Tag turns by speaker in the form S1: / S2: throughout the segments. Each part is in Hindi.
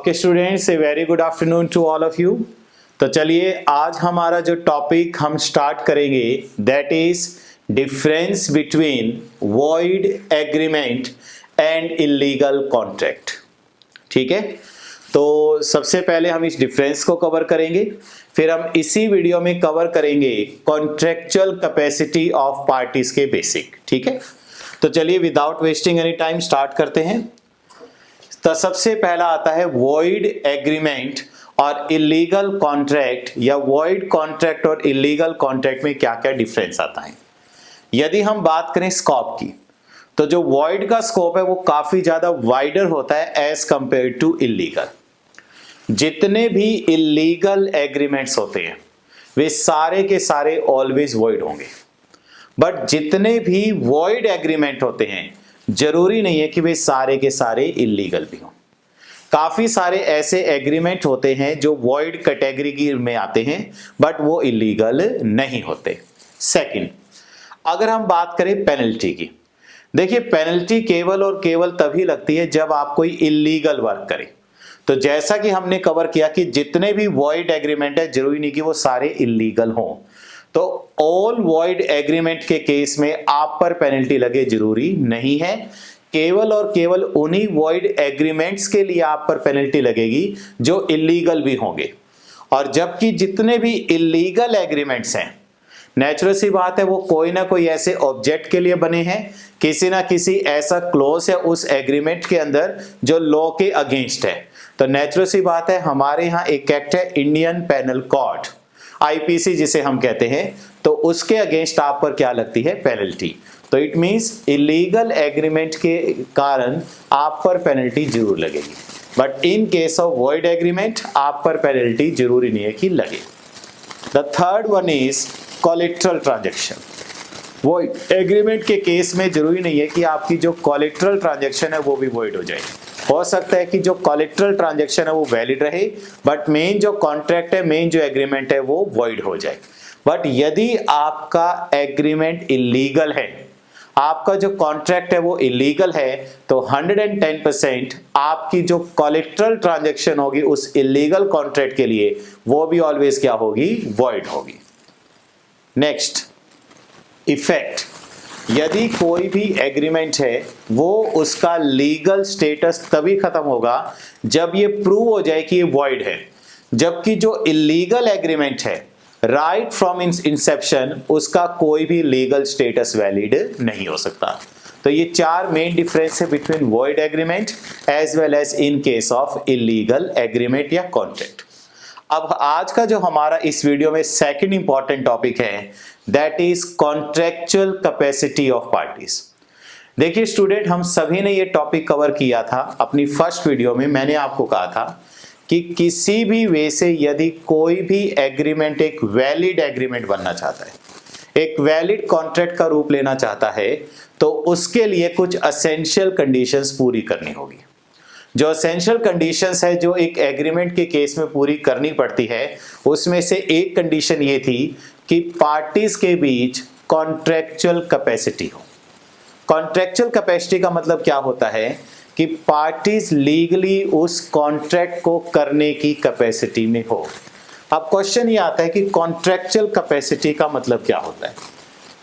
S1: Okay students, a very good afternoon to all of you. तो चलिए आज हमारा जो टॉपिक हम स्टार्ट करेंगे that is difference between void agreement and illegal contract. ठीक है, तो सबसे पहले हम इस डिफरेंस को कवर करेंगे, फिर हम इसी वीडियो में कवर करेंगे कॉन्ट्रैक्चुअल कैपेसिटी ऑफ पार्टीज के बेसिक। ठीक है, तो चलिए without wasting any time start करते हैं। तो सबसे पहला आता है वॉइड एग्रीमेंट और इलीगल कॉन्ट्रैक्ट, या वॉइड कॉन्ट्रैक्ट और इलीगल कॉन्ट्रैक्ट में क्या क्या डिफरेंस आता है। यदि हम बात करें स्कोप की, तो जो वॉइड का स्कोप है वो काफी ज्यादा वाइडर होता है एज कंपेयर टू इलीगल। जितने भी इलीगल एग्रीमेंट्स होते हैं वे सारे के सारे ऑलवेज वॉइड होंगे, बट जितने भी वॉइड एग्रीमेंट होते हैं जरूरी नहीं है कि वे सारे के सारे इलीगल भी हों। काफी सारे ऐसे एग्रीमेंट होते हैं जो वॉइड कैटेगरी में आते हैं बट वो इलीगल नहीं होते। सेकंड, अगर हम बात करें पेनल्टी की, देखिए पेनल्टी केवल और केवल तभी लगती है जब आप कोई इलीगल वर्क करें। तो जैसा कि हमने कवर किया कि जितने भी वॉइड एग्रीमेंट है जरूरी नहीं कि वो सारे इलीगल हों, तो ऑल वॉइड एग्रीमेंट के केस में आप पर पेनल्टी लगे जरूरी नहीं है। केवल और केवल उन्हीं वॉइड एग्रीमेंट्स के लिए आप पर पेनल्टी लगेगी जो इलीगल भी होंगे। और जबकि जितने भी इलीगल एग्रीमेंट्स हैं, नेचुरल सी बात है वो कोई ना कोई ऐसे ऑब्जेक्ट के लिए बने हैं, किसी ना किसी ऐसा क्लॉज है उस एग्रीमेंट के अंदर जो लॉ के अगेंस्ट है। तो नेचुरल सी बात है हमारे यहाँ एक एक्ट है इंडियन पेनल कोड, आईपीसी जिसे हम कहते हैं, तो उसके अगेंस्ट आप पर क्या लगती है पेनल्टी। तो इट मींस इलीगल एग्रीमेंट के कारण आप पर पेनल्टी जरूर लगेगी, but in case of void agreement आप पर पेनल्टी जरूरी नहीं है कि लगे। The third one is collateral transaction. Void agreement के केस में जरूरी नहीं है कि आपकी जो कोलेटरल ट्रांजैक्शन है वो भी वॉइड हो जाए। हो सकता है कि जो कोलेटरल ट्रांजैक्शन है वो वैलिड रहे बट मेन जो कॉन्ट्रैक्ट है, मेन जो एग्रीमेंट है वो वॉइड हो जाए। बट यदि आपका एग्रीमेंट इलीगल है, आपका जो कॉन्ट्रैक्ट है वो इलीगल है, तो 110% आपकी जो कोलेटरल ट्रांजैक्शन होगी उस इलीगल कॉन्ट्रैक्ट के लिए वो भी ऑलवेज क्या होगी, वॉइड होगी। Next, effect. यदि कोई भी एग्रीमेंट है वो उसका लीगल स्टेटस तभी खत्म होगा जब ये प्रूव हो जाए कि ये वॉइड है, जबकि जो इलीगल एग्रीमेंट है राइट फ्रॉम इंसेप्शन उसका कोई भी लीगल स्टेटस वैलिड नहीं हो सकता। तो ये चार मेन डिफरेंस है between void agreement as well as in case of illegal agreement या कॉन्ट्रैक्ट। अब आज का जो हमारा इस वीडियो में सेकंड इंपॉर्टेंट टॉपिक है that is contractual capacity of parties. देखिए स्टूडेंट, हम सभी ने ये टॉपिक कवर किया था अपनी फर्स्ट वीडियो में। मैंने आपको कहा था कि किसी भी वे से यदि कोई भी एग्रीमेंट एक वैलिड एग्रीमेंट बनना चाहता है, एक वैलिड कॉन्ट्रैक्ट का रूप लेना चाहता है, तो उसके लिए कुछ एसेंशियल कंडीशंस पूरी करनी होगी। जो एसेंशियल कंडीशंस है जो एक एग्रीमेंट के केस में पूरी करनी पड़ती है, उसमें से एक कंडीशन ये थी कि पार्टीज के बीच कॉन्ट्रैक्चुअल कैपेसिटी हो। कॉन्ट्रैक्चुअल कैपेसिटी का मतलब क्या होता है कि पार्टीज लीगली उस कॉन्ट्रैक्ट को करने की कैपेसिटी में हो। अब क्वेश्चन ये आता है कि कॉन्ट्रैक्चुअल कैपेसिटी का मतलब क्या होता है।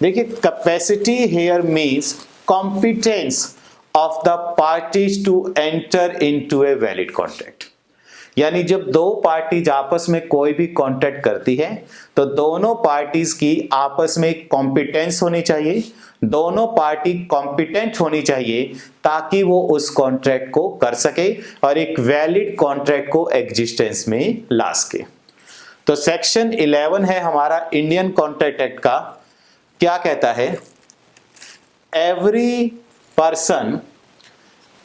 S1: देखिए, capacity here means competence of the parties to enter into a valid contract. यानी जब दो पार्टीज आपस में कोई भी कॉन्ट्रैक्ट करती है तो दोनों पार्टीज की आपस में कॉम्पिटेंस होनी चाहिए, दोनों पार्टी कॉम्पिटेंट होनी चाहिए ताकि वो उस कॉन्ट्रैक्ट को कर सके और एक वैलिड कॉन्ट्रैक्ट को एग्जिस्टेंस में ला सके। तो सेक्शन 11 है हमारा इंडियन कॉन्ट्रैक्ट एक्ट का, क्या कहता है, every person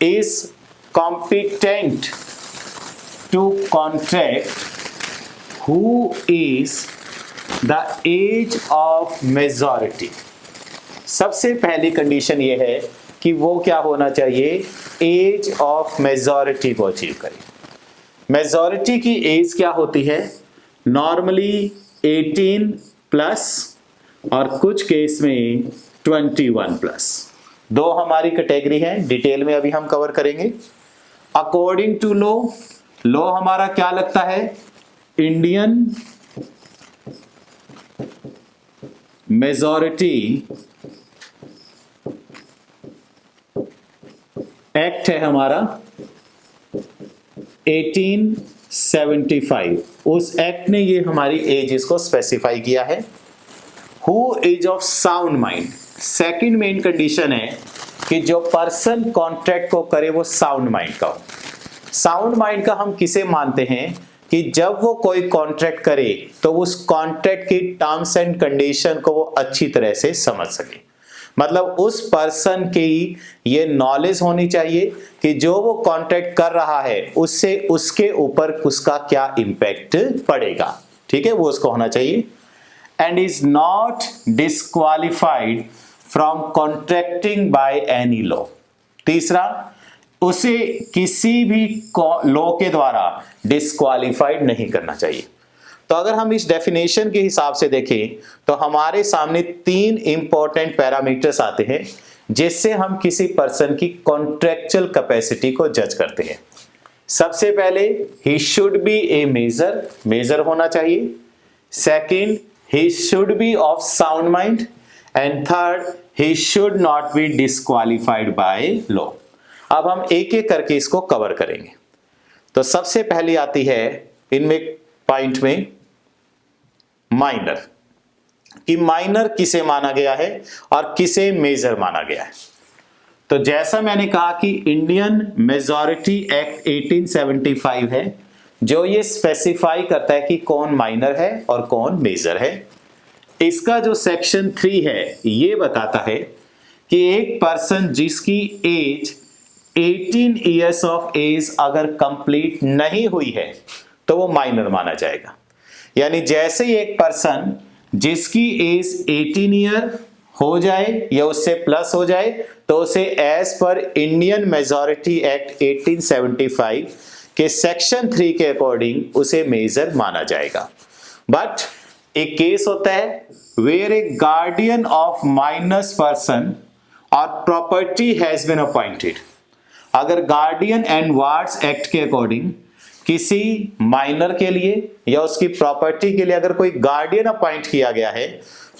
S1: is competent to contract who is the age of majority. सबसे पहली कंडीशन ये है कि वो क्या होना चाहिए, एज ऑफ मेजॉरिटी को अचीव करे। मेजॉरिटी की एज क्या होती है, नॉर्मली 18 प्लस और कुछ केस में 21 प्लस। दो हमारी कैटेगरी है, डिटेल में अभी हम कवर करेंगे। अकॉर्डिंग टू लॉ लॉ हमारा क्या लगता है, इंडियन मेजॉरिटी एक्ट है हमारा 1875। उस एक्ट ने ये हमारी एजेस को स्पेसिफाई किया है। Who is of sound mind, second main condition है कि जो पर्सन कॉन्ट्रैक्ट को करे वो साउंड माइंड का हो। साउंड माइंड का हम किसे मानते हैं कि जब वो कोई कॉन्ट्रैक्ट करे तो उस कॉन्ट्रैक्ट की टर्म्स एंड कंडीशन को वो अच्छी तरह से समझ सके। मतलब उस पर्सन की ये नॉलेज होनी चाहिए कि जो वो कॉन्ट्रैक्ट कर रहा है उससे उसके ऊपर उसका क्या इंपैक्ट पड़ेगा, ठीक है, वो उसको होना चाहिए। And is not disqualified from contracting by any law. तीसरा, उसे किसी भी लॉ के द्वारा डिस्क्वालिफाइड नहीं करना चाहिए। तो अगर हम इस डेफिनेशन के हिसाब से देखें तो हमारे सामने 3 इंपॉर्टेंट पैरामीटर्स आते हैं जिससे हम किसी पर्सन की कॉन्ट्रैक्चुअल कैपेसिटी को जज करते हैं। सबसे पहले, he should be a major होना चाहिए। Second, he should be of sound mind. And third, he should not be disqualified by law. अब हम एक एक करके इसको कवर करेंगे। तो सबसे पहली आती है इनमें पॉइंट में माइनर, कि माइनर किसे माना गया है और किसे मेजर माना गया है। तो जैसा मैंने कहा कि इंडियन मेजॉरिटी एक्ट 1875 है जो ये स्पेसिफाई करता है कि कौन माइनर है और कौन मेजर है। इसका जो सेक्शन 3 है ये बताता है कि एक पर्सन जिसकी एज 18 ईयर्स ऑफ एज अगर कंप्लीट नहीं हुई है तो वो माइनर माना जाएगा। यानी जैसे ही एक पर्सन जिसकी एज 18 ईयर हो जाए या उससे प्लस हो जाए तो उसे as per Indian majority act 1875 के सेक्शन 3 के अकॉर्डिंग उसे मेजर माना जाएगा। बट एक केस होता है where a guardian of minor's person और प्रॉपर्टी हैज बीन अपॉइंटेड। अगर गार्डियन एंड वार्ड्स एक्ट के अकॉर्डिंग किसी माइनर के लिए या उसकी प्रॉपर्टी के लिए अगर कोई गार्डियन अपॉइंट किया गया है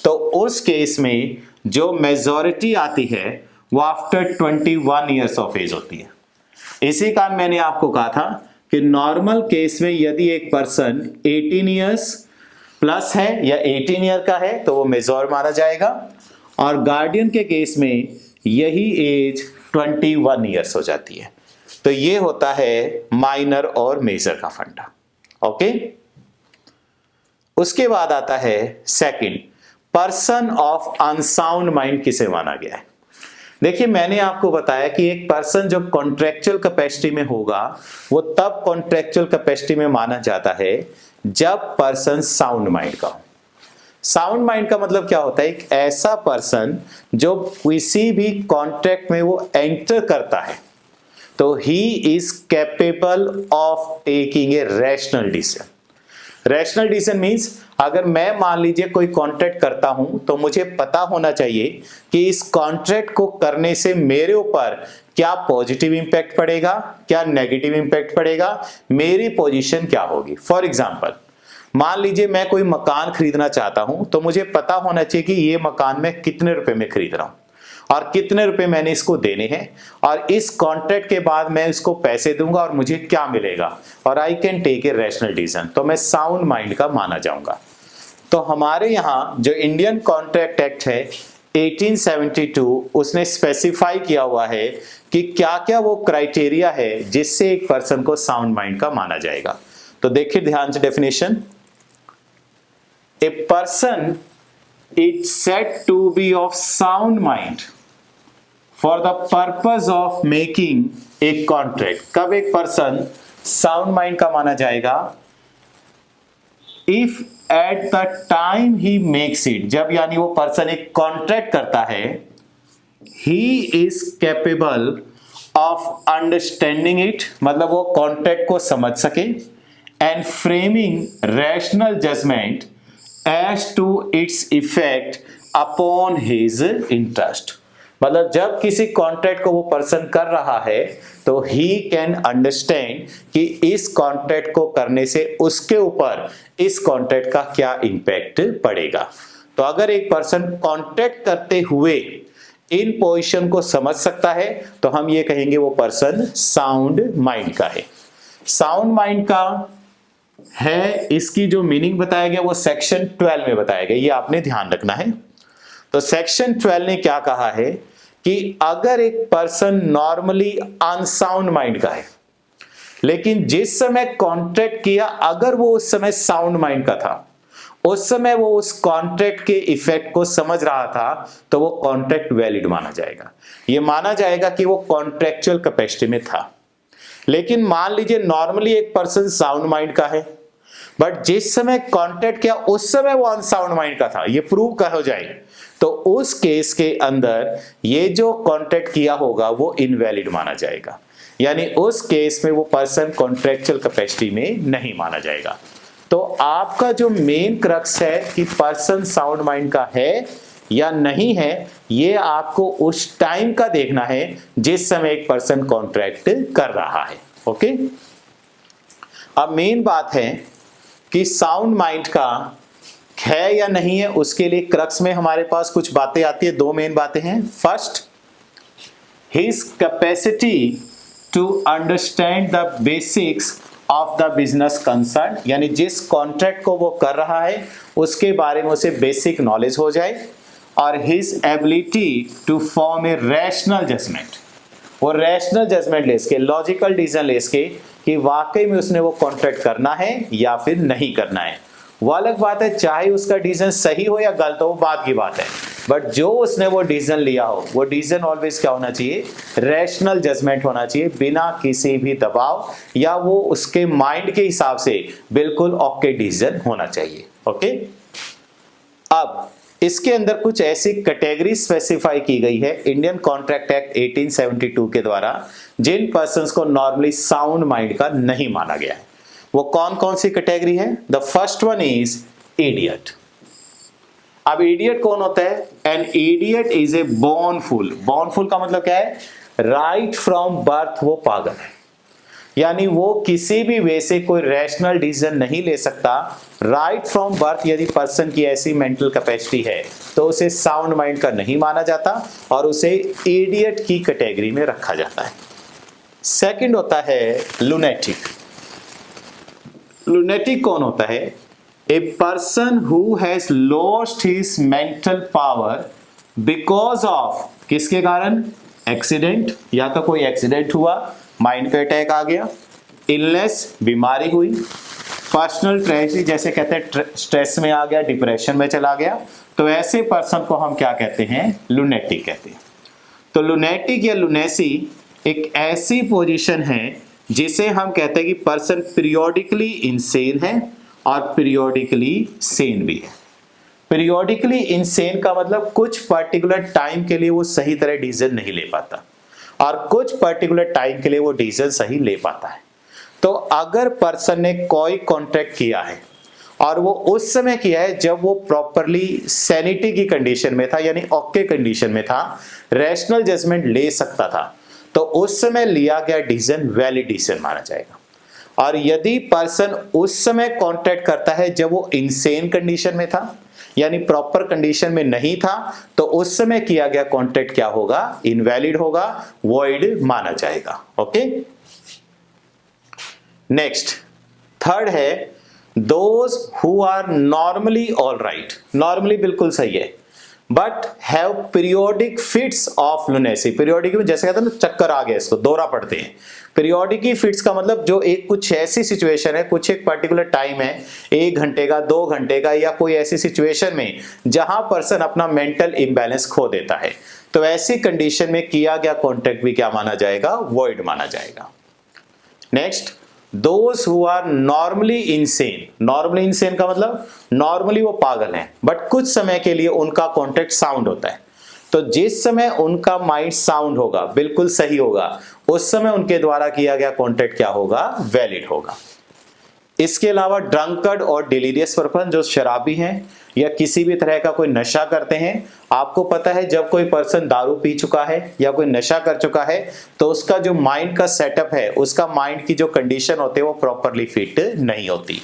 S1: तो उस केस में जो मेजॉरिटी आती है वो आफ्टर 21 ईयर्स ऑफ एज होती है। इसी कारण मैंने आपको कहा था कि नॉर्मल केस में यदि एक पर्सन 18 ईयर्स प्लस है या 18 ईयर का है तो वो मेजॉर माना जाएगा, और गार्डियन के केस में यही एज 21 ईयर्स हो जाती है। तो ये होता है माइनर और मेजर का फंडा। ओके, उसके बाद आता है second, person of unsound mind किसे माना गया है। देखिए मैंने आपको बताया कि एक पर्सन जो कॉन्ट्रेक्चुअल कैपेसिटी में होगा वो तब कॉन्ट्रेक्चुअल कैपेसिटी में माना जाता है जब पर्सन साउंड माइंड का हो। साउंड माइंड का मतलब क्या होता है, एक ऐसा पर्सन जो किसी भी कॉन्ट्रैक्ट में वो एंटर करता है तो ही is capable of taking a rational decision. Rational decision means अगर मैं मान लीजिए कोई कॉन्ट्रैक्ट करता हूं तो मुझे पता होना चाहिए कि इस कॉन्ट्रैक्ट को करने से मेरे ऊपर क्या पॉजिटिव इंपैक्ट पड़ेगा, क्या नेगेटिव इंपैक्ट पड़ेगा, मेरी पोजीशन क्या होगी। फॉर एग्जांपल मान लीजिए मैं कोई मकान खरीदना चाहता हूं तो मुझे पता होना चाहिए कि ये मकान मैं कितने रुपए में खरीद रहा हूं और कितने रुपए मैंने इसको देने हैं, और इस कॉन्ट्रैक्ट के बाद मैं इसको पैसे दूंगा और मुझे क्या मिलेगा, और I can take a rational decision. तो मैं साउंड माइंड का माना जाऊंगा। तो हमारे यहां जो इंडियन कॉन्ट्रैक्ट एक्ट है 1872 उसने स्पेसिफाई किया हुआ है कि क्या क्या वो क्राइटेरिया है जिससे एक पर्सन को साउंड माइंड का माना जाएगा। तो देखिए ध्यान से definition, a person is said to be of sound mind for the purpose of making a contract। कब एक पर्सन साउंड माइंड का माना जाएगा, if at the time he makes it, जब यानी वो पर्सन एक कॉन्ट्रैक्ट करता है, he is capable of understanding it, मतलब वो कॉन्ट्रैक्ट को समझ सके, and framing rational judgement as to its effect upon his interest। मतलब जब किसी कॉन्ट्रैक्ट को वो पर्सन कर रहा है तो ही कैन अंडरस्टैंड कि इस कॉन्ट्रैक्ट को करने से उसके ऊपर इस कॉन्ट्रैक्ट का क्या इंपैक्ट पड़ेगा। तो अगर एक पर्सन कॉन्ट्रैक्ट करते हुए इन पोजीशन को समझ सकता है तो हम ये कहेंगे वो पर्सन साउंड माइंड का है। साउंड माइंड का है, इसकी जो मीनिंग बताया गया वो सेक्शन 12 में बताया गया, ये आपने ध्यान रखना है। तो सेक्शन 12 ने क्या कहा है कि अगर एक पर्सन नॉर्मली अनसाउंड माइंड का है, लेकिन जिस समय कॉन्ट्रैक्ट किया अगर वो उस समय साउंड माइंड का था, उस समय वो उस कॉन्ट्रैक्ट के इफेक्ट को समझ रहा था, तो वो कॉन्ट्रैक्ट वैलिड माना जाएगा। ये माना जाएगा कि वो कॉन्ट्रैक्चुअल कैपेसिटी में था। लेकिन मान लीजिए नॉर्मली एक पर्सन साउंड माइंड का है, बट जिस समय कॉन्ट्रैक्ट किया उस समय वो अनसाउंड माइंड का था, ये प्रूव कर हो जाए, तो उस केस के अंदर ये जो कॉन्ट्रैक्ट किया होगा वो इनवैलिड माना जाएगा। यानी उस केस में वो पर्सन कॉन्ट्रैक्चुअल कैपेसिटी में नहीं माना जाएगा। तो आपका जो मेन क्रक्स है कि पर्सन साउंड माइंड का है या नहीं है, ये आपको उस टाइम का देखना है जिस समय एक पर्सन कॉन्ट्रैक्ट कर रहा है। ओके, अब मेन बात है कि साउंड माइंड का है या नहीं है, उसके लिए क्रक्स में हमारे पास कुछ बातें आती है। दो मेन बातें हैं। First, his capacity to understand the basics of the business concern, यानी जिस कॉन्ट्रैक्ट को वो कर रहा है उसके बारे में उसे बेसिक नॉलेज हो जाए। और his ability to form a rational judgement, वो रैशनल जजमेंट ले सके, लॉजिकल डिसीजन ले सके कि वाकई में उसने वो कॉन्ट्रैक्ट करना है या फिर नहीं करना है। वो अलग बात है, चाहे उसका डिसीजन सही हो या गलत हो, वो बात की बात है, बट जो उसने वो डिसीजन लिया हो, वो डिसीजन ऑलवेज क्या होना चाहिए, रैशनल जजमेंट होना चाहिए, बिना किसी भी दबाव या वो उसके माइंड के हिसाब से बिल्कुल ओके डिसीजन होना चाहिए। ओके, अब इसके अंदर कुछ ऐसी कैटेगरी स्पेसिफाई की गई है इंडियन कॉन्ट्रैक्ट एक्ट 1872 के द्वारा, जिन पर्संस को नॉर्मली साउंड माइंड का नहीं माना गया है। वो कौन कौन सी कैटेगरी है? The first one is idiot. अब इडियट कौन होता है? An idiot is a born fool. Born fool का मतलब क्या है? राइट फ्रॉम बर्थ वो पागल है, यानी वो किसी भी वे से कोई रैशनल डिसीजन नहीं ले सकता। राइट फ्रॉम बर्थ यदि पर्सन की ऐसी मेंटल कैपेसिटी है तो उसे साउंड माइंड का नहीं माना जाता और उसे इडियट की कैटेगरी में रखा जाता है। सेकंड होता है लुनेटिक। लुनेटिक कौन होता है? A person who has lost his mental power because of, किसके कारण? एक्सीडेंट, या तो कोई एक्सीडेंट हुआ, माइंड का अटैक आ गया, इलनेस, बीमारी हुई, पर्सनल ट्रेजेडी, जैसे कहते हैं स्ट्रेस में आ गया, डिप्रेशन में चला गया, तो ऐसे पर्सन को हम क्या कहते हैं? लुनेटिक कहते हैं। तो लुनेटिक या लुनेसी एक ऐसी पोजीशन है जिसे हम कहते हैं कि पर्सन पीरियोडिकली इनसेन है और पीरियोडिकली सेन भी है। पीरियोडिकली इनसेन का मतलब कुछ पर्टिकुलर टाइम के लिए वो सही तरह डिसीजन नहीं ले पाता और कुछ पर्टिकुलर टाइम के लिए वो डिसीजन सही ले पाता है। तो अगर पर्सन ने कोई कॉन्ट्रैक्ट किया है और वो उस समय किया है जब वो प्रॉपरली सैनिटी की कंडीशन में था, यानी ओके कंडीशन में था, रैशनल जजमेंट ले सकता था, तो उस समय लिया गया डिसीजन वैलिड डिसीजन माना जाएगा। और यदि पर्सन उस समय कॉन्ट्रैक्ट करता है जब वो इनसेन कंडीशन में था, यानी प्रॉपर कंडीशन में नहीं था, तो उस समय किया गया कॉन्ट्रैक्ट क्या होगा? इनवैलिड होगा, वॉइड माना जाएगा। ओके, नेक्स्ट थर्ड है those who are normally all right. Normally बिल्कुल सही है, but have periodic fits of lunacy. Periodic में जैसे कहते हैं ना, चक्कर आ गया, इसको दौरा पड़ते हैं। पीरियोडिक फिट्स का मतलब जो एक कुछ ऐसी सिचुएशन है, कुछ एक पर्टिकुलर टाइम है, 1 घंटे का, 2 घंटे का, या कोई ऐसी सिचुएशन में जहां पर्सन अपना मेंटल इम्बैलेंस खो देता है, तो ऐसी कंडीशन में किया गया कॉन्ट्रैक्ट भी क्या माना जाएगा? वॉइड माना जाएगा। Next, those who are normally insane. Normally insane का मतलब नॉर्मली वो पागल हैं, बट कुछ समय के लिए उनका कॉन्ट्रैक्ट साउंड होता है। तो जिस समय उनका माइंड साउंड होगा, बिल्कुल सही होगा, उस समय उनके द्वारा किया गया कॉन्ट्रैक्ट क्या होगा? वैलिड होगा। इसके अलावा ड्रंकर्ड और डिलीरियस पर्सन, जो शराबी हैं, या किसी भी तरह का कोई नशा करते हैं, आपको पता है जब कोई पर्सन दारू पी चुका है या कोई नशा कर चुका है तो उसका जो माइंड का सेटअप है, उसका माइंड की जो कंडीशन होती है वो प्रॉपरली फिट नहीं होती।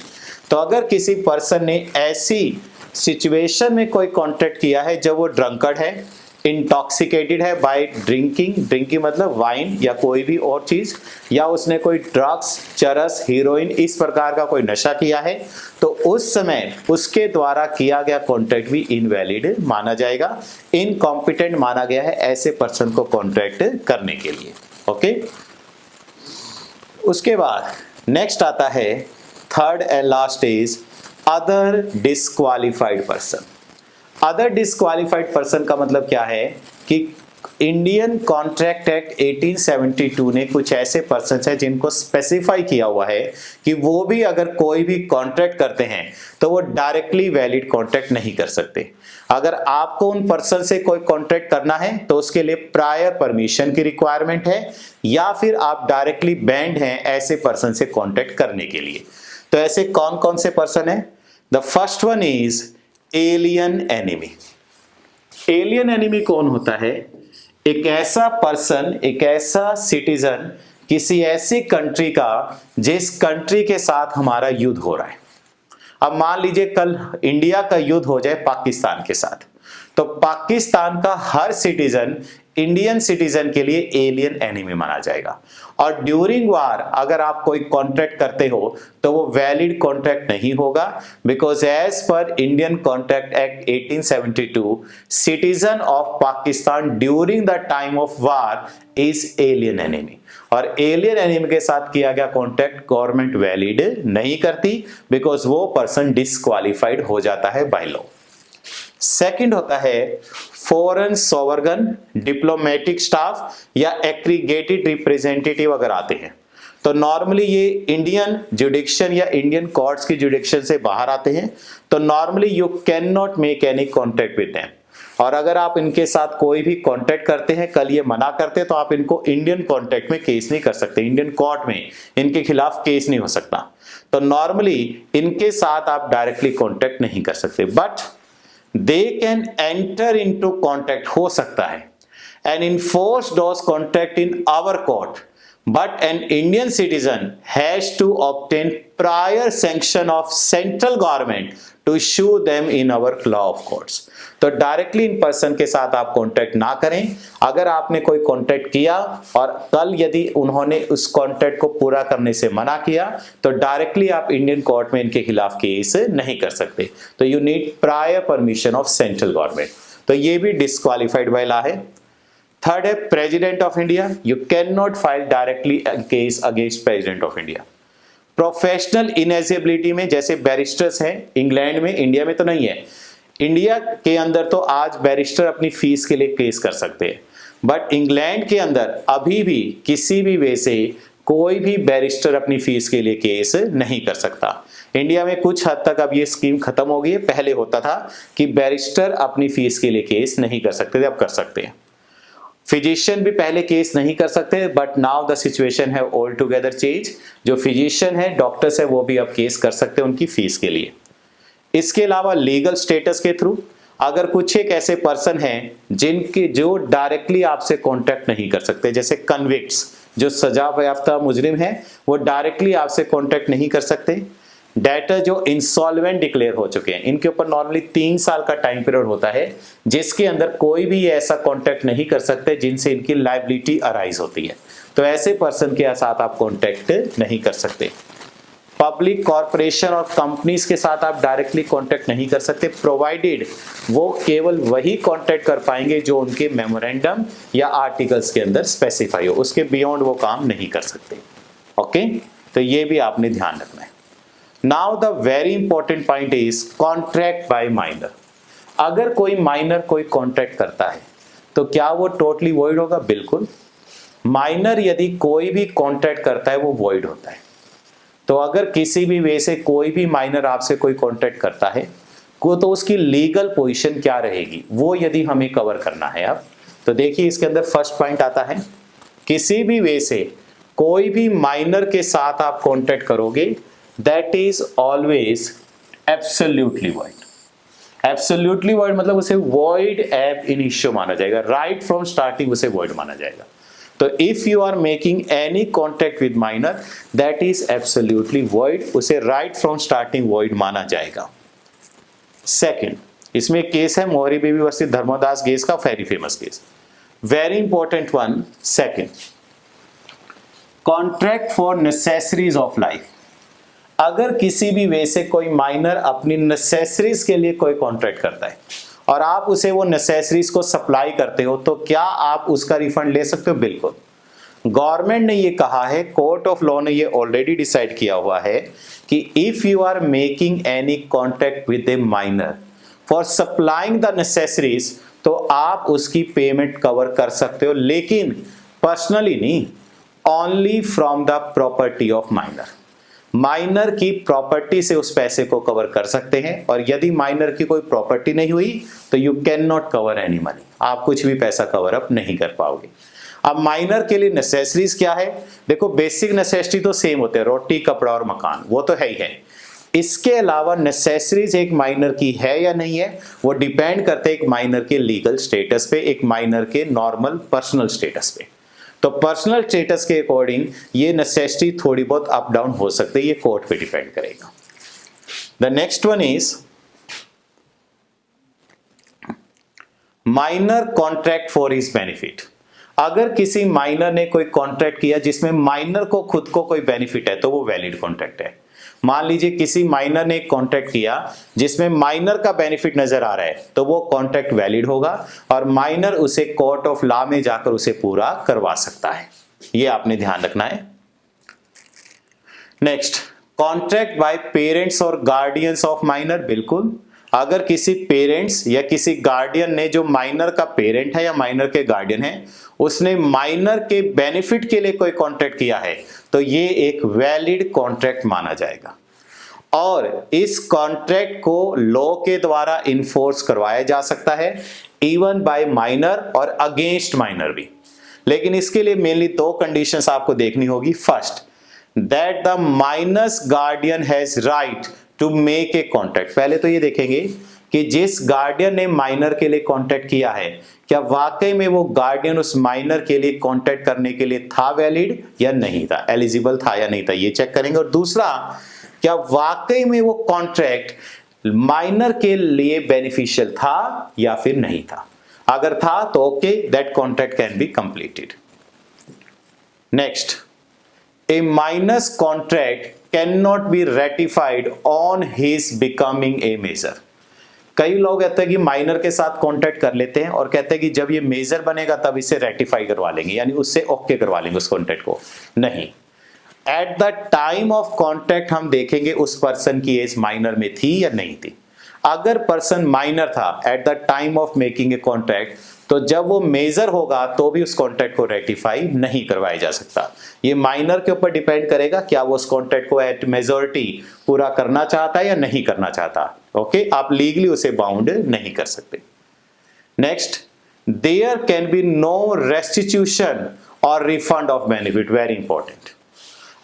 S1: तो अगर किसी पर्सन ने ऐसी सिचुएशन में कोई कॉन्टैक्ट किया है जब वो ड्रंकर्ड है, इंटॉक्सिकेटेड है बाय ड्रिंकिंग मतलब वाइन या कोई भी और चीज, या उसने कोई ड्रग्स, चरस, हीरोइन इस प्रकार का कोई नशा किया है, तो उस समय उसके द्वारा किया गया कॉन्ट्रैक्ट भी इनवैलिड माना जाएगा, इनकॉम्पिटेंट माना गया है ऐसे पर्सन को कॉन्ट्रैक्ट करने के लिए। ओके, उसके बाद नेक्स्ट आता है third and last is other disqualified person. Other disqualified person का मतलब क्या है कि इंडियन कॉन्ट्रैक्ट एक्ट 1872 ने कुछ ऐसे पर्सन हैं जिनको स्पेसिफाई किया हुआ है कि वो भी अगर कोई भी कॉन्ट्रैक्ट करते हैं तो वो डायरेक्टली वैलिड कॉन्ट्रैक्ट नहीं कर सकते। अगर आपको उन पर्सन से कोई कॉन्ट्रैक्ट करना है तो उसके लिए प्रायर परमिशन की रिक्वायरमेंट है, या फिर आप डायरेक्टली बैंड हैं ऐसे पर्सन से कॉन्ट्रैक्ट करने के लिए। तो ऐसे कौन कौन से पर्सन है? The first one is alien enemy. Alien enemy कौन होता है? एक ऐसा पर्सन, एक ऐसा सिटीजन किसी ऐसी कंट्री का जिस कंट्री के साथ हमारा युद्ध हो रहा है। अब मान लीजिए कल इंडिया का युद्ध हो जाए पाकिस्तान के साथ, तो पाकिस्तान का हर सिटीजन इंडियन सिटीजन के लिए एलियन एनिमी माना जाएगा। और ड्यूरिंग वार अगर आप कोई कॉन्ट्रैक्ट करते हो तो वो वैलिड कॉन्ट्रैक्ट नहीं होगा, because as per Indian contract act 1872 citizen of Pakistan during the time of war is alien enemy. और एलियन एनिमी के साथ किया गया कॉन्ट्रैक्ट गवर्नमेंट वैलिड नहीं करती, बिकॉज वो पर्सन डिस्क्वालिफाइड हो जाता है बाय लॉ। सेकंड होता है फॉरेन सॉवरगन, डिप्लोमेटिक स्टाफ या एग्रीगेटेड रिप्रेजेंटेटिव अगर आते हैं तो नॉर्मली ये इंडियन जुडिक्शन या इंडियन कोर्ट्स की जुडिक्शन से बाहर आते हैं, तो normally you can not make any contract with them. और अगर आप इनके साथ कोई भी कॉन्ट्रैक्ट करते हैं, कल ये मना करते तो आप इनको इंडियन कॉन्ट्रैक्ट में केस नहीं कर सकते, इंडियन कोर्ट में इनके खिलाफ केस नहीं हो सकता। तो नॉर्मली इनके साथ आप डायरेक्टली कॉन्ट्रैक्ट नहीं कर सकते, but they can enter into contract हो सकता है and enforce those contract in our court, but an Indian citizen has to obtain prior sanction of central government to issue them in our law of courts। तो डायरेक्टली इन पर्सन के साथ आप कॉन्ट्रैक्ट ना करें। अगर आपने कोई कॉन्ट्रैक्ट किया और कल यदि उन्होंने उस कॉन्ट्रैक्ट को पूरा करने से मना किया तो डायरेक्टली आप इंडियन कोर्ट में इनके खिलाफ केस नहीं कर सकते। तो you need prior permission of central government. तो ये भी डिस्क्वालिफाइड बाय लॉ है। थर्ड है president of India, you can not file directly case against president of India. Professional ineligibility में जैसे बैरिस्टर्स हैं इंग्लैंड में, इंडिया में तो नहीं है। इंडिया के अंदर तो आज बैरिस्टर अपनी फीस के लिए केस कर सकते हैं, बट इंग्लैंड के अंदर अभी भी किसी भी वे से कोई भी बैरिस्टर अपनी फीस के लिए केस नहीं कर सकता। इंडिया में कुछ हद तक अब ये स्कीम खत्म हो गई है, पहले होता था कि बैरिस्टर अपनी फीस के लिए केस नहीं कर सकते थे, अब कर सकते हैं। फिजिशियन भी पहले केस नहीं कर सकते, बट नाउ द सिचुएशन है ऑल टुगेदर चेंज। जो फिजिशियन है, डॉक्टर्स है, वो भी अब केस कर सकते हैं उनकी फीस के लिए। इसके अलावा लीगल स्टेटस के थ्रू अगर कुछ एक ऐसे पर्सन हैं जिनके जो डायरेक्टली आपसे कॉन्टैक्ट नहीं कर सकते, जैसे कन्विक्ट्स जो सजा याफ्ता मुजरिम है, वो डायरेक्टली आपसे कॉन्टैक्ट नहीं कर सकते। डेटर जो इंसॉल्वेंट डिक्लेयर हो चुके हैं, इनके ऊपर नॉर्मली 3 साल का टाइम पीरियड होता है जिसके अंदर कोई भी ऐसा कॉन्टैक्ट नहीं कर सकते जिनसे इनकी लायबिलिटी अराइज होती है। तो ऐसे पर्सन के साथ आप कॉन्टैक्ट नहीं कर सकते। पब्लिक कॉर्पोरेशन और कंपनीज के साथ आप डायरेक्टली कॉन्टैक्ट नहीं कर सकते, प्रोवाइडेड वो केवल वही कॉन्टैक्ट कर पाएंगे जो उनके मेमोरेंडम या आर्टिकल्स के अंदर स्पेसिफाई हो, उसके बियॉन्ड वो काम नहीं कर सकते। ओके, तो ये भी आपने ध्यान रखना है। Now the very important point is contract by minor. अगर कोई माइनर कोई कॉन्ट्रैक्ट करता है तो क्या वो टोटली वॉइड होगा? बिल्कुल। माइनर यदि कोई भी कॉन्ट्रैक्ट करता है वो वॉइड होता है। तो अगर किसी भी वे से कोई भी माइनर आपसे कोई कॉन्ट्रैक्ट करता है को तो उसकी लीगल पोजीशन क्या रहेगी वो यदि हमें कवर करना है। अब तो देखिए इसके अंदर फर्स्ट पॉइंट आता है, किसी भी वे से कोई भी माइनर के साथ आप कॉन्ट्रैक्ट करोगे that is always absolutely void. Absolutely void मतलब उसे वॉइड एब इनिशियो माना जाएगा, राइट फ्रॉम स्टार्टिंग उसे वॉइड माना जाएगा। तो if you are making any contract with minor that is absolutely void, उसे राइट फ्रॉम स्टार्टिंग वॉइड माना जाएगा। सेकंड, इसमें केस है मोहरी बेबी वर्सेस धर्मदास केस का, very famous case, very important one. Second, contract for necessaries of life. अगर किसी भी वे से कोई माइनर अपनी नेसेसरीज के लिए कोई कॉन्ट्रैक्ट करता है और आप उसे वो नेसेसरीज को सप्लाई करते हो, तो क्या आप उसका रिफंड ले सकते हो? बिल्कुल। गवर्नमेंट ने ये कहा है, कोर्ट ऑफ लॉ ने ये ऑलरेडी डिसाइड किया हुआ है कि if you are making any contract with a minor for supplying the necessaries, तो आप उसकी पेमेंट कवर कर सकते हो, लेकिन पर्सनली नहीं, only from the property of minor. Minor की प्रॉपर्टी से उस पैसे को कवर कर सकते हैं, और यदि माइनर की कोई प्रॉपर्टी नहीं हुई तो you can not cover any money, आप कुछ भी पैसा कवर अप नहीं कर पाओगे। अब माइनर के लिए नेसेसरीज क्या है? देखो, बेसिक नेसेसिटी तो सेम होते हैं, रोटी, कपड़ा और मकान, वो तो है ही है। इसके अलावा नेसेसरीज एक माइनर की है या नहीं है, वो डिपेंड करते हैं एक माइनर के लीगल स्टेटस पे, एक माइनर के नॉर्मल पर्सनल स्टेटस पे। तो पर्सनल स्टेटस के अकॉर्डिंग ये नेसेसिटी थोड़ी बहुत अप डाउन हो सकती है, ये कोर्ट पे डिपेंड करेगा। The next one is minor contract for his benefit. अगर किसी माइनर ने कोई कॉन्ट्रैक्ट किया जिसमें माइनर को खुद को कोई बेनिफिट है, तो वो वैलिड कॉन्ट्रैक्ट है। मान लीजिए किसी माइनर ने एक कॉन्ट्रैक्ट किया जिसमें माइनर का बेनिफिट नजर आ रहा है, तो वो कॉन्ट्रैक्ट वैलिड होगा और माइनर उसे कोर्ट ऑफ लॉ में जाकर उसे पूरा करवा सकता है। ये आपने ध्यान रखना है। नेक्स्ट, कॉन्ट्रैक्ट बाय पेरेंट्स और गार्डियंस ऑफ माइनर। बिल्कुल, अगर किसी पेरेंट्स या किसी गार्डियन ने, जो माइनर का पेरेंट है या माइनर के गार्डियन है, उसने माइनर के बेनिफिट के लिए कोई कॉन्ट्रैक्ट किया है, तो ये एक वैलिड कॉन्ट्रैक्ट माना जाएगा और इस कॉन्ट्रैक्ट को लॉ के द्वारा इन्फोर्स करवाया जा सकता है, इवन बाय माइनर और अगेंस्ट माइनर भी। लेकिन इसके लिए मेनली दो कंडीशंस आपको देखनी होगी। First, that the minor's guardian has right to make a contract. पहले तो ये देखेंगे कि जिस गार्डियन ने माइनर के लिए कॉन्ट्रैक्ट किया है, क्या वाकई में वो गार्डियन उस माइनर के लिए कॉन्ट्रैक्ट करने के लिए था वैलिड या नहीं था, एलिजिबल था या नहीं था, ये चेक करेंगे। और दूसरा, क्या वाकई में वो कॉन्ट्रैक्ट माइनर के लिए बेनिफिशियल था या फिर नहीं था। अगर था तो okay, that contract can be completed. Next, a minor's contract cannot be ratified on his becoming a major। कई लोग कहते हैं कि माइनर के साथ कॉन्ट्रैक्ट कर लेते हैं और कहते हैं कि जब ये मेजर बनेगा तब इसे रेटिफाई करवा लेंगे, यानी उससे ओके करवा लेंगे उस कॉन्ट्रैक्ट को। नहीं, eight the time of contract हम देखेंगे उस पर्सन की एज माइनर में थी या नहीं थी। अगर पर्सन माइनर था eight the time of making a contract, तो जब वो मेजर होगा तो भी उस कॉन्ट्रैक्ट को रेटिफाई नहीं करवाया जा सकता। ये माइनर के ऊपर डिपेंड करेगा, क्या वो उस कॉन्ट्रैक्ट को एट मेजॉरिटी पूरा करना चाहता है या नहीं करना चाहता। ओके, आप लीगली उसे बाउंड नहीं कर सकते। Next, there can be no restitution और refund of benefit. Very important,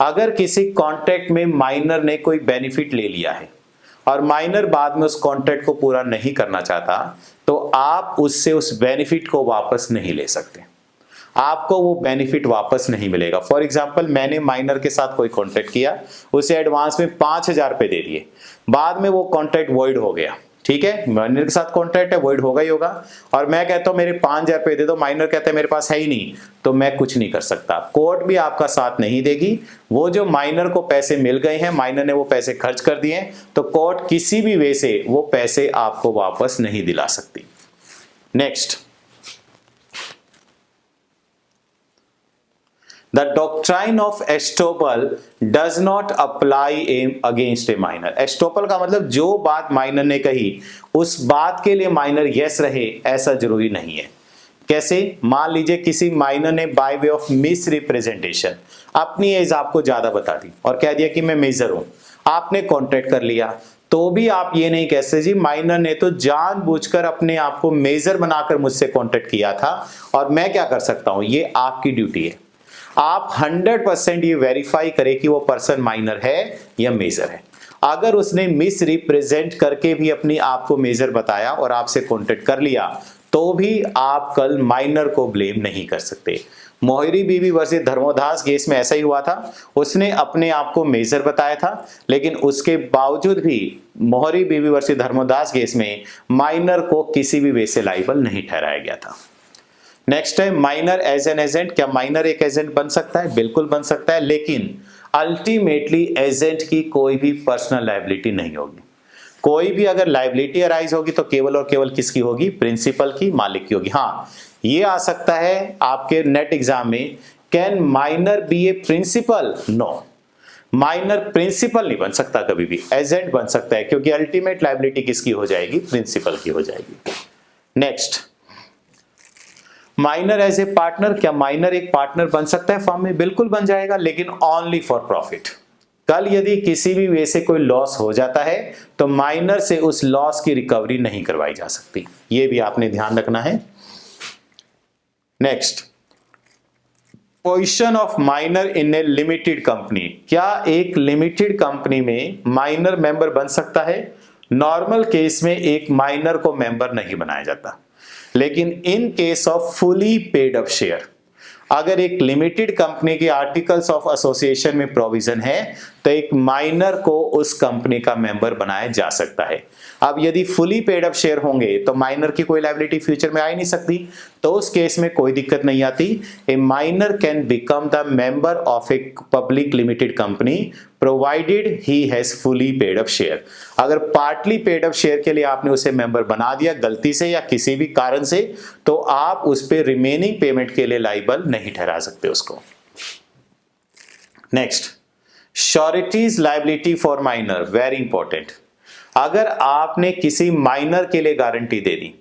S1: अगर किसी कॉन्ट्रैक्ट में माइनर ने कोई बेनिफिट ले लिया है और माइनर बाद में उस कॉन्ट्रैक्ट को पूरा नहीं करना चाहता, तो आप उससे उस बेनिफिट को वापस नहीं ले सकते, आपको वो बेनिफिट वापस नहीं मिलेगा। फॉर एग्जांपल, मैंने माइनर के साथ कोई कॉन्ट्रैक्ट किया, उसे एडवांस में 5,000 रुपए दे दिए, बाद में वो कॉन्ट्रैक्ट वॉइड हो गया, ठीक है, माइनर के साथ कॉन्ट्रैक्ट है, वॉइड होगा ही होगा, और मैं कहता हूं मेरे 5,000 रुपए दे दो, माइनर कहता है मेरे पास है ही नहीं, तो मैं कुछ नहीं कर सकता, कोर्ट भी आपका साथ नहीं देगी। वो जो माइनर को पैसे मिल गए हैं, माइनर ने वो पैसे खर्च कर दिए, तो कोर्ट किसी भी वे से वो पैसे आपको वापस नहीं दिला सकती। Next, The doctrine of estoppel does not apply against a minor। estoppel का मतलब जो बात माइनर ने कही उस बात के लिए माइनर यस रहे, ऐसा जरूरी नहीं है। कैसे? मान लीजिए किसी माइनर ने by way of miss representation अपनी एज आपको ज्यादा बता दी और कह दिया कि मैं मेजर हूं, आपने कॉन्ट्रैक्ट कर लिया, तो भी आप ये नहीं कह सकते जी माइनर ने तो जानबूझकर अपने आप को मेजर बनाकर मुझसे कॉन्ट्रैक्ट किया था और मैं क्या कर सकता हूं। ये आपकी ड्यूटी है, आप 100% ये वेरीफाई करें कि वो पर्सन माइनर है या मेजर है। अगर उसने मिस रिप्रेजेंट करके भी अपनी आपको मेजर बताया और आपसे कॉन्टेक्ट कर लिया तो भी आप कल माइनर को ब्लेम नहीं कर सकते। मोहिरी बीवी वर्सेस धर्मोदास केस में ऐसा ही हुआ था, उसने अपने आप को मेजर बताया था लेकिन उसके बावजूद भी मोहिरी बीवी वर्सेस धर्मोदास केस में माइनर को किसी भी वे से लायबल नहीं ठहराया गया था। नेक्स्ट है माइनर एज एन एजेंट। क्या माइनर एक एजेंट बन सकता है? बिल्कुल बन सकता है, लेकिन अल्टीमेटली एजेंट की कोई भी पर्सनल लायबिलिटी नहीं होगी। कोई भी अगर लायबिलिटी अराइज होगी तो केवल और केवल किसकी होगी? प्रिंसिपल की, मालिक की होगी। हाँ, ये आ सकता है आपके नेट एग्जाम में, can minor be a principal? No, minor principal नहीं बन सकता, कभी भी एजेंट बन सकता है क्योंकि अल्टीमेट लायबिलिटी किसकी हो जाएगी? प्रिंसिपल की हो जाएगी। Next, minor as a partner. क्या माइनर एक पार्टनर बन सकता है फर्म में? बिल्कुल बन जाएगा, लेकिन ओनली फॉर प्रॉफिट। कल यदि किसी भी वे से कोई लॉस हो जाता है तो माइनर से उस लॉस की रिकवरी नहीं करवाई जा सकती, ये भी आपने ध्यान रखना है। Next, position of minor in A limited company. क्या एक लिमिटेड कंपनी में माइनर मेंबर बन सकता है? नॉर्मल केस में एक माइनर को मेंबर नहीं बनाया जाता, लेकिन इन case of fully paid up share, अगर एक लिमिटेड कंपनी के आर्टिकल्स ऑफ एसोसिएशन में प्रोविजन है तो एक माइनर को उस कंपनी का मेंबर बनाया जा सकता है। अब यदि फुली पेड अप शेयर होंगे तो माइनर की कोई लायबिलिटी फ्यूचर में आ ही नहीं सकती, तो उस केस में कोई दिक्कत नहीं आती। ए minor can become the member of a public limited company provided he has fully paid up share. अगर पार्टली पेड अप शेयर के लिए आपने उसे मेंबर बना दिया गलती से या किसी भी कारण से, तो आप उस पे रिमेनिंग पेमेंट के लिए लायबल नहीं ठहरा सकते उसको। Next, sureties liability for minor, very important. अगर आपने किसी माइनर के लिए गारंटी दे दी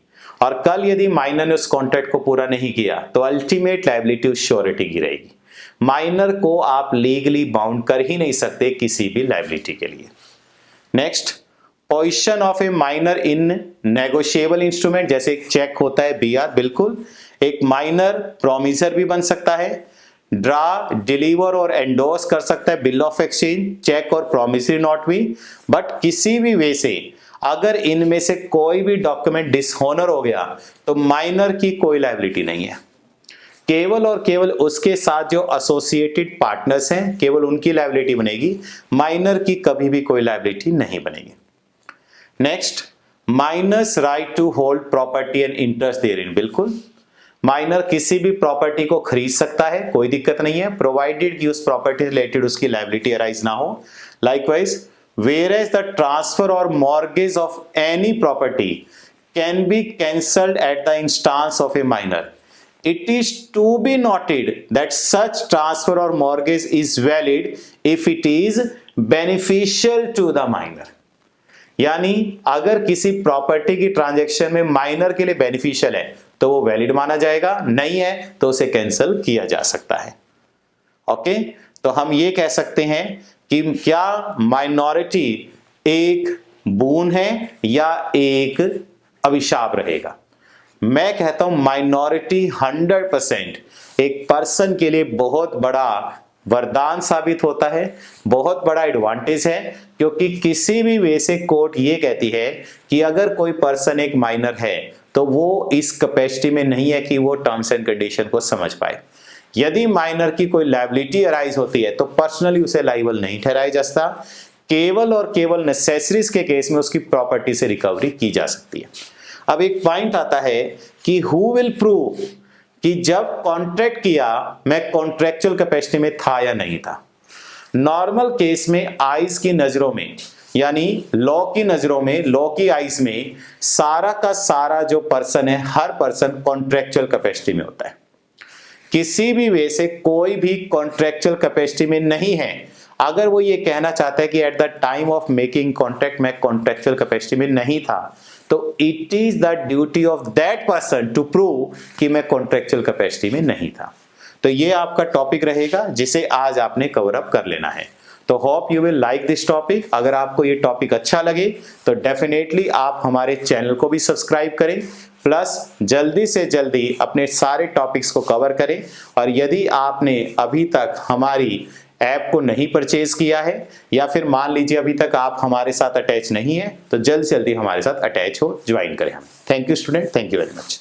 S1: और कल यदि माइनर ने उस कॉन्ट्रैक्ट को पूरा नहीं किया तो अल्टीमेट लायबिलिटी उस श्योरिटी की रहेगी। माइनर को आप लीगली बाउंड कर ही नहीं सकते किसी भी लायबिलिटी के लिए। Next, position of A minor in negotiable instrument, जैसे एक चेक होता है बीआर, बिल्कुल एक माइनर प्रोमिसर भी बन सकता है, ड्रा, डिलीवर और एंडोर्स कर सकता है बिल ऑफ एक्सचेंज, चेक और प्रॉमिसरी नोट भी। बट किसी भी वे से अगर इनमें से कोई भी डॉक्यूमेंट डिसहोनर हो गया तो माइनर की कोई लायबिलिटी नहीं है, केवल और केवल उसके साथ जो एसोसिएटेड पार्टनर्स हैं केवल उनकी लायबिलिटी बनेगी, माइनर की कभी भी कोई लायबिलिटी नहीं बनेगी। Next, minor's right to hold property and interest therein, बिल्कुल माइनर किसी भी प्रॉपर्टी को खरीद सकता है, कोई दिक्कत नहीं है, प्रोवाइडेड कि उस प्रॉपर्टी रिलेटेड उसकी लायबिलिटी अराइज ना हो। Likewise, whereas the transfer or mortgage of any property can be cancelled at the instance of a minor, it is to be noted that such transfer or mortgage is valid if it is beneficial to the minor। यानी अगर किसी प्रॉपर्टी की ट्रांजैक्शन में माइनर के लिए बेनिफिशियल है तो वो वैलिड माना जाएगा, नहीं है तो उसे कैंसिल किया जा सकता है। ओके, तो हम ये कह सकते हैं कि क्या माइनॉरिटी एक बोन है या एक अभिशाप रहेगा? मैं कहता हूं माइनॉरिटी 100% एक पर्सन के लिए बहुत बड़ा वरदान साबित होता है, बहुत बड़ा एडवांटेज है, क्योंकि किसी भी वे से कोर्ट ये कहती है कि अगर कोई पर्सन एक माइनर है तो वो इस कैपेसिटी में नहीं है कि वो टर्म्स एंड कंडीशन को समझ पाए। यदि माइनर की कोई लायबिलिटी अराइज होती है तो पर्सनली उसे लायबल नहीं ठहराया जा सकता, केवल और केवल नेसेसरीज के केस में उसकी प्रॉपर्टी से रिकवरी की जा सकती है। अब एक पॉइंट आता है कि हु विल प्रूव कि जब कॉन्ट्रैक्ट किया मैं कॉन्ट्रैक्चुअल कैपेसिटी में था या नहीं था। नॉर्मल केस में आइज की नजरों में, यानी लॉ की नजरों में, लॉ की आइज में सारा का सारा जो पर्सन है, हर पर्सन कॉन्ट्रैक्चुअल कैपेसिटी में होता है। किसी भी वे से कोई भी कॉन्ट्रैक्चुअल कैपेसिटी में नहीं है। अगर वो ये कहना चाहता है कि at the time of making contract मैं कॉन्ट्रैक्चुअल कैपेसिटी में नहीं था, तो it is the duty of that person to prove कि मैं कॉन्ट्रैक्चुअल कैपेसिटी में नहीं था। तो ये आपका टॉपिक रहेगा जिसे आज आपने कवर अप कर लेना है। तो hope you will like this topic. अगर आपको ये टॉपिक अच्छा लगे तो डेफिनेटली आप हमारे चैनल को भी सब्सक्राइब करें, प्लस जल्दी से जल्दी अपने सारे टॉपिक्स को कवर करें। और यदि आपने अभी तक हमारी ऐप को नहीं परचेज किया है या फिर मान लीजिए अभी तक आप हमारे साथ अटैच नहीं है तो जल्द से जल्दी हमारे साथ अटैच हो, ज्वाइन करें हमें। Thank you student, thank you very much.